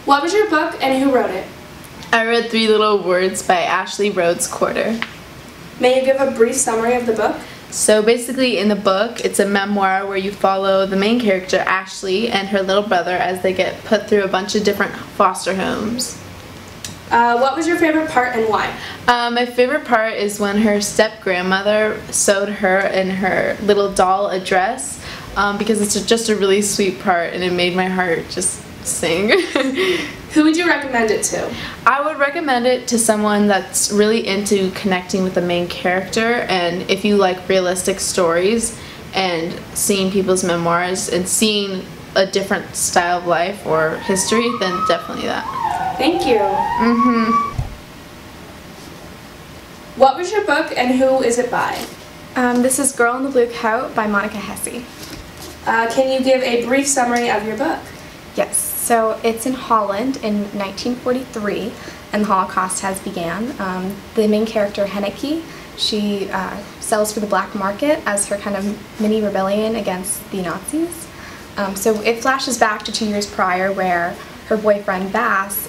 What was your book and who wrote it? I read Three Little Words by Ashley Rhodes Corder. May you give a brief summary of the book? So basically in the book, it's a memoir where you follow the main character, Ashley, and her little brother as they get put through a bunch of different foster homes. What was your favorite part and why? My favorite part is when her step-grandmother sewed her and her little doll a dress, because it's just a really sweet part and it made my heart just sing. Who would you recommend it to? I would recommend it to someone that's really into connecting with the main character, and if you like realistic stories and seeing people's memoirs and seeing a different style of life or history, then definitely that. Thank you. What was your book and who is it by? This is Girl in the Blue Coat by Monica Hesse. Can you give a brief summary of your book? Yes, so it's in Holland in 1943 and the Holocaust has began. The main character, Henneke, she sells for the black market as her kind of mini rebellion against the Nazis. So it flashes back to 2 years prior where her boyfriend Bas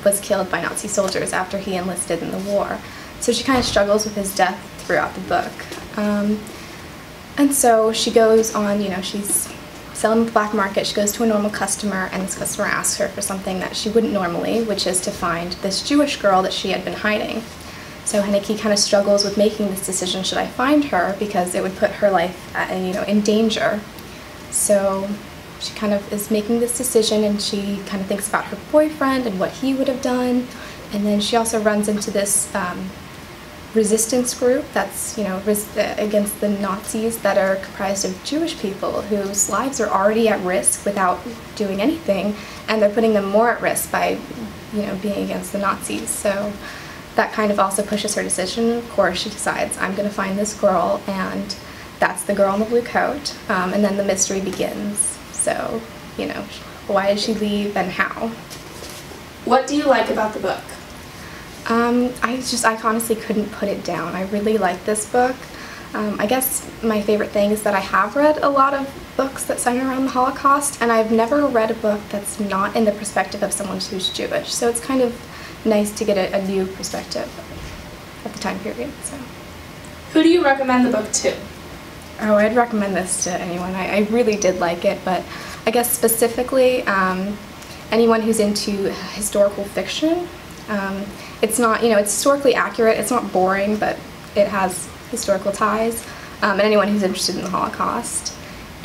was killed by Nazi soldiers after he enlisted in the war. So she kind of struggles with his death throughout the book. And so she goes on, she's selling at the black market, she goes to a normal customer, and this customer asks her for something that she wouldn't normally, which is to find this Jewish girl that she had been hiding. So Henneke kind of struggles with making this decision, should I find her, because it would put her life in danger. So she kind of is making this decision, and she kind of thinks about her boyfriend and what he would have done, and then she also runs into this resistance group that's against the Nazis that are comprised of Jewish people whose lives are already at risk without doing anything, and they're putting them more at risk by being against the Nazis. So that kind of also pushes her decision. Of course, she decides, I'm going to find this girl, and that's the girl in the blue coat, and then the mystery begins. So, why did she leave and how? What do you like about the book? I honestly couldn't put it down. I really like this book. I guess my favorite thing is that I have read a lot of books that center around the Holocaust, and I've never read a book that's not in the perspective of someone who's Jewish. So it's kind of nice to get a new perspective at the time period. So, who do you recommend the book to? Oh, I'd recommend this to anyone. I really did like it, but I guess specifically anyone who's into historical fiction. It's not, it's historically accurate, it's not boring, but it has historical ties, and anyone who's interested in the Holocaust.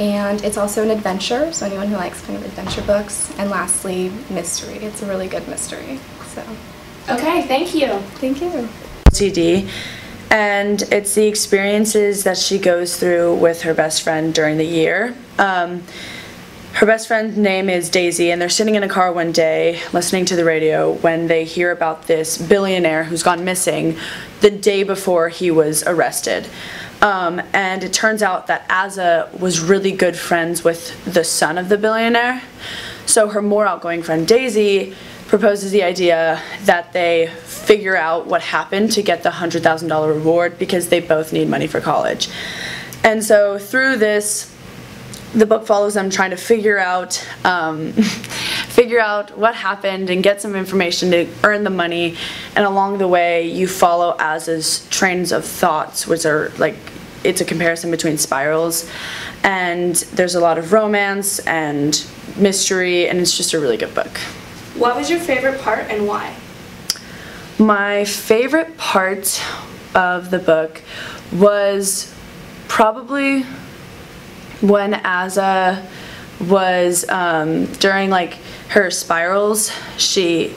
And it's also an adventure, so anyone who likes kind of adventure books. And lastly, mystery. It's a really good mystery. So. Okay, thank you. Thank you. CD, and it's the experiences that she goes through with her best friend during the year. Her best friend's name is Daisy, and they're sitting in a car one day listening to the radio when they hear about this billionaire who's gone missing the day before he was arrested. And it turns out that Azza was really good friends with the son of the billionaire. So her more outgoing friend Daisy proposes the idea that they figure out what happened to get the $100,000 reward because they both need money for college. And so through this, the book follows them trying to figure out what happened and get some information to earn the money, and along the way you follow Azza's trains of thoughts, which are it's a comparison between spirals, and there's a lot of romance and mystery, and it's just a really good book. What was your favorite part and why? My favorite part of the book was probably when Azza was during her spirals, she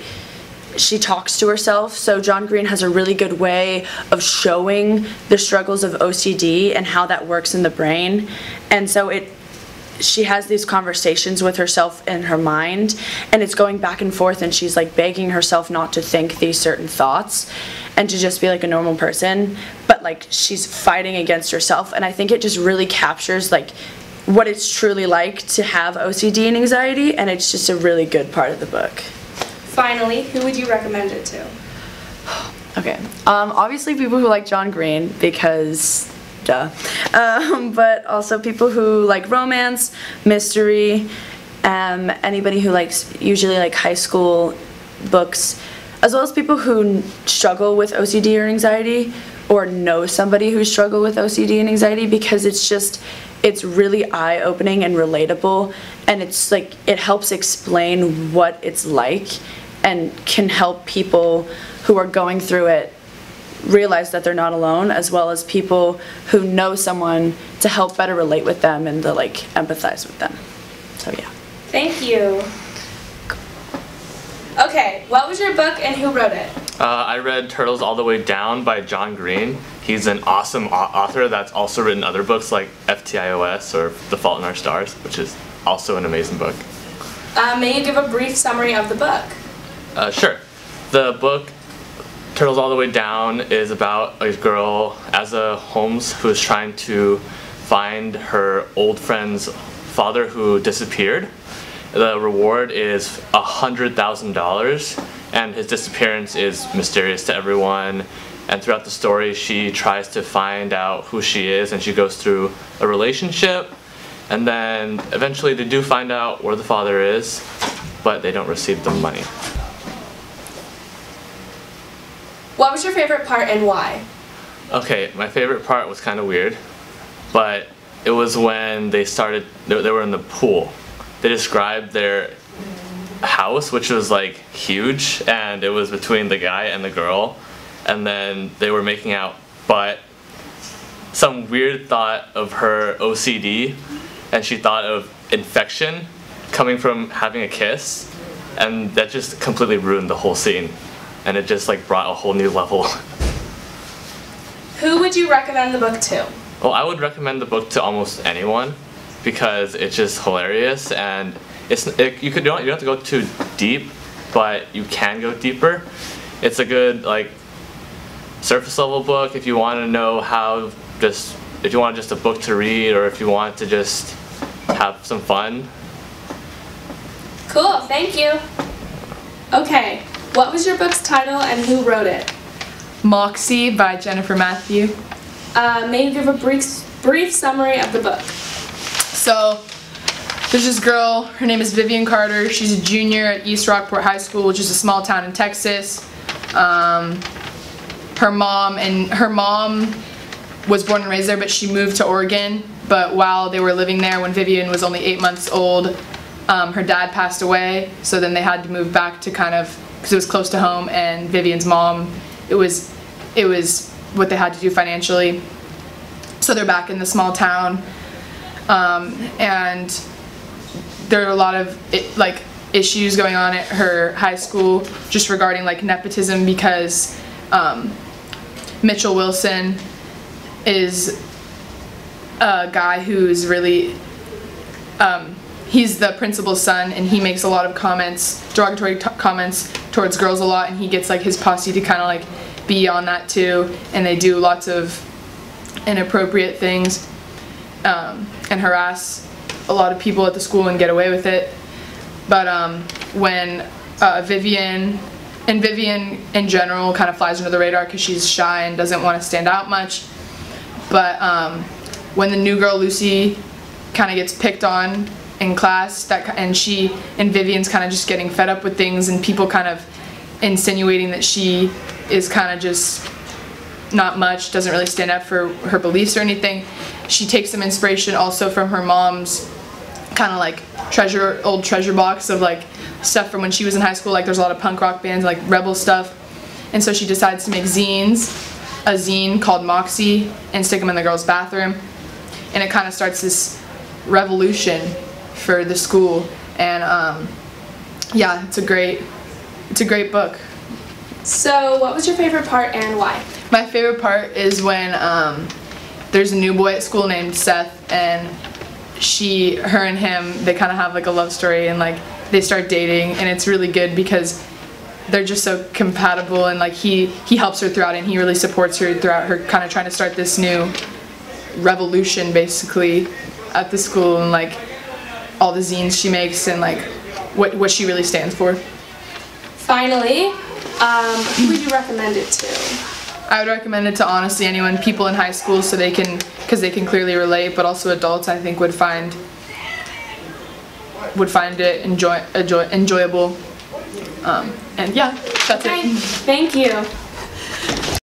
talks to herself. So John Green has a really good way of showing the struggles of OCD and how that works in the brain, and so she has these conversations with herself in her mind, and it's going back and forth, and she's begging herself not to think these certain thoughts and to just be like a normal person, but she's fighting against herself. And I think it just really captures what it's truly like to have OCD and anxiety, and it's just a really good part of the book. Finally, who would you recommend it to? Okay, obviously people who like John Green, because duh, but also people who like romance, mystery, anybody who likes usually like high school books, as well as people who struggle with OCD or anxiety, or know somebody who struggled with OCD and anxiety, because it's really eye-opening and relatable, and it's like it helps explain what it's like and can help people who are going through it realize that they're not alone, as well as people who know someone to help better relate with them and to like empathize with them. So yeah. Thank you. Okay, what was your book and who wrote it? I read Turtles All the Way Down by John Green. He's an awesome author that's also written other books like FTIOS or The Fault in Our Stars, which is also an amazing book. May you give a brief summary of the book? Sure. The book Turtles All the Way Down is about a girl, Asa Holmes, who is trying to find her old friend's father who disappeared. The reward is $100,000, and his disappearance is mysterious to everyone. And throughout the story, she tries to find out who she is, and she goes through a relationship. And then eventually they do find out where the father is, but they don't receive the money. What was your favorite part and why? Okay, my favorite part was kind of weird, but it was when they were in the pool. They described their house, which was like huge, and it was between the guy and the girl, and then they were making out, but some weird thought of her OCD, and she thought of infection coming from having a kiss, and that just completely ruined the whole scene, and it just like brought a whole new level. Who would you recommend the book to? Well, I would recommend the book to almost anyone, because it's just hilarious, and you don't have to go too deep, but you can go deeper. It's a good like surface level book if you want to know if you want just a book to read, or if you want to just have some fun. Cool, thank you. Okay, what was your book's title and who wrote it? Moxie by Jennifer Matthew. May you give a brief summary of the book? So there's this girl, her name is Vivian Carter. She's a junior at East Rockport High School, which is a small town in Texas. Her mom was born and raised there, but she moved to Oregon. But while they were living there, when Vivian was only 8 months old, her dad passed away. So then they had to move back to because it was close to home, and Vivian's mom, it was what they had to do financially. So they're back in the small town. And there are a lot of issues going on at her high school just regarding like nepotism, because Mitchell Wilson is a guy who's really he's the principal's son, and he makes a lot of derogatory comments towards girls a lot, and he gets like his posse to kind of like be on that too, and they do lots of inappropriate things and harass a lot of people at the school and get away with it. But when Vivian in general kind of flies under the radar because she's shy and doesn't want to stand out much, but when the new girl Lucy kind of gets picked on in class, and Vivian's kind of just getting fed up with things, and people kind of insinuating that she is kind of just not much, doesn't really stand up for her beliefs or anything. She takes some inspiration also from her mom's kind of like old treasure box of like stuff from when she was in high school. Like there's a lot of punk rock bands, like rebel stuff, and so she decides to make zines, a zine called Moxie, and stick them in the girls' bathroom, and it kind of starts this revolution for the school. And yeah, it's a great book. So what was your favorite part and why? My favorite part is when there's a new boy at school named Seth, and her and him, they kind of have like a love story, and like they start dating, and it's really good because they're just so compatible, and like he helps her throughout it, and he really supports her throughout her kind of trying to start this new revolution basically at the school, and like all the zines she makes, and like what she really stands for. Finally, who would you recommend it to? I would recommend it to honestly anyone, people in high school, so because they can clearly relate, but also adults I think would find would find it enjoyable. And yeah, that's Okay, it. thank you.